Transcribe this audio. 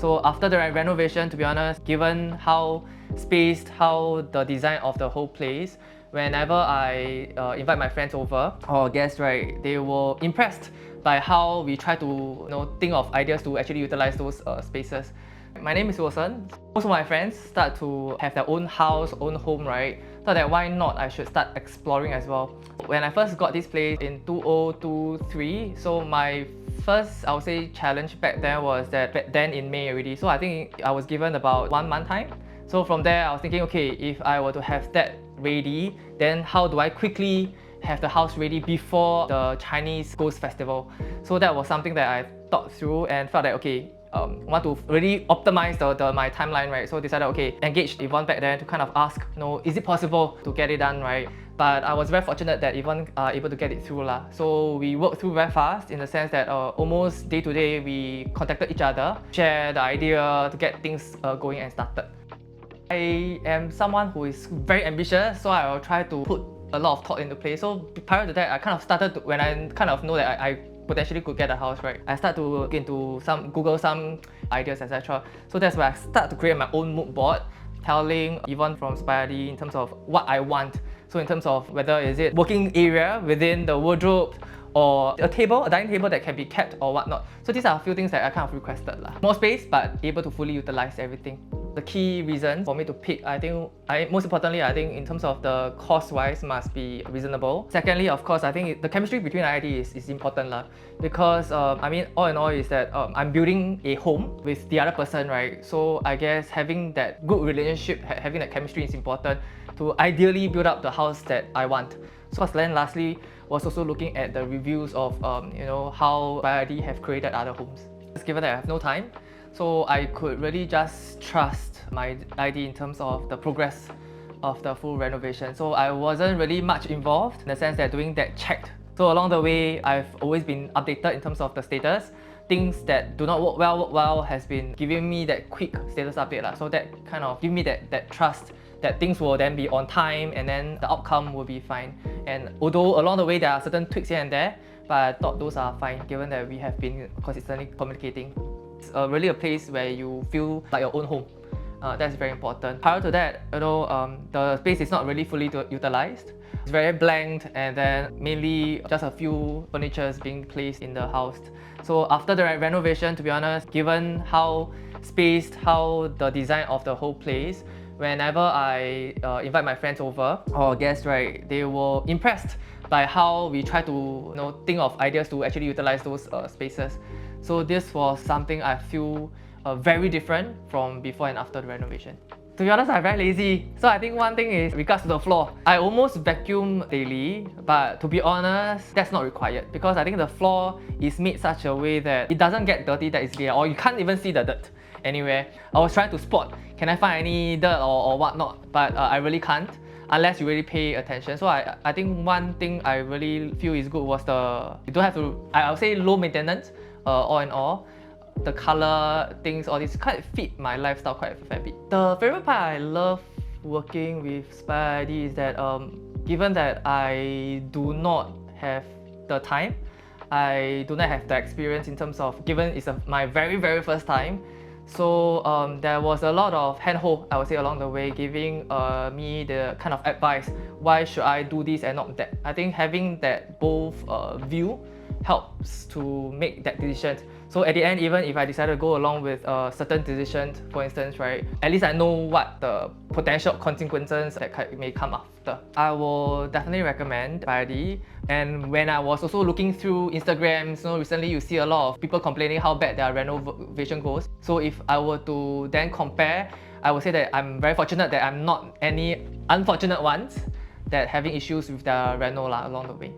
So after the renovation, to be honest, given how spaced, how the design of the whole place, whenever I invite my friends over or guests, right, they were impressed by how we try to think of ideas to actually utilize those spaces. My name is Wilson. Most of my friends start to have their own house, own home, right? Thought that why not I should start exploring as well. When I first got this place in 2023, so my first, I would say, challenge back then was that back then in May already. So I think I was given about 1 month time. So from there, I was thinking, okay, if I were to have that ready, then how do I quickly have the house ready before the Chinese Ghost Festival? So that was something that I thought through and felt that, okay, want to really optimize my timeline, right? So decided, okay, engaged Yvonne back then to kind of ask, is it possible to get it done, right? But I was very fortunate that Yvonne able to get it through lah. So we worked through very fast in the sense that almost day to day we contacted each other, share the idea to get things going and started. I am someone who is very ambitious, so I will try to put a lot of thought into play. So prior to that, I kind of started to, when I kind of know that I potentially could get a house, right? I start to look into Google some ideas, etc. So that's where I start to create my own mood board, telling Yvonne from Spire ID in terms of what I want. So in terms of whether is it working area within the wardrobe or a dining table that can be kept or whatnot. So these are a few things that I kind of requested lah. More space, but able to fully utilize everything. The key reason for me to pick, most importantly, I think in terms of the cost-wise must be reasonable. Secondly, of course, I think the chemistry between ID is important lah. Because I mean, all in all is that I'm building a home with the other person, right? So I guess having that good relationship, having that chemistry is important to ideally build up the house that I want. So then lastly, was also looking at the reviews of how Spire ID have created other homes. Just given that I have no time, so I could really just trust my ID in terms of the progress of the full renovation. So I wasn't really much involved in the sense that doing that checked. So along the way, I've always been updated in terms of the status. Things that do not work well has been giving me that quick status update lah. So that kind of give me that trust that things will then be on time and then the outcome will be fine. And although along the way there are certain tweaks here and there, but I thought those are fine given that we have been consistently communicating. It's really a place where you feel like your own home. That's very important. Prior to that, the space is not really fully utilized. It's very blank and then mainly just a few furnitures being placed in the house. So after the renovation, to be honest, given how spaced, how the design of the whole place, whenever I invite my friends over or guests, right, they were impressed by how we try to think of ideas to actually utilize those spaces. So this was something I feel very different from before and after the renovation. To be honest, I'm very lazy. So I think one thing is regards to the floor. I almost vacuum daily, but to be honest, that's not required because I think the floor is made such a way that it doesn't get dirty that easily, or you can't even see the dirt anywhere. I was trying to spot, can I find any dirt or whatnot, but I really can't unless you really pay attention. So I think one thing I really feel is good was you don't have to, I would say low maintenance all in all. The color, things, all this kind of fit my lifestyle quite a fair bit. The favorite part I love working with Spire ID is that given that I do not have the time, I do not have the experience in terms of, given it's my very first time, so there was a lot of handhold, I would say, along the way, giving me the kind of advice, why should I do this and not that. I think having that both view helps to make that decision. So at the end, even if I decide to go along with certain decisions, for instance, right, at least I know what the potential consequences that may come after. I will definitely recommend Spire ID. And when I was also looking through Instagram, recently you see a lot of people complaining how bad their renovation goes. So if I were to then compare, I would say that I'm very fortunate that I'm not any unfortunate ones that having issues with their reno along the way.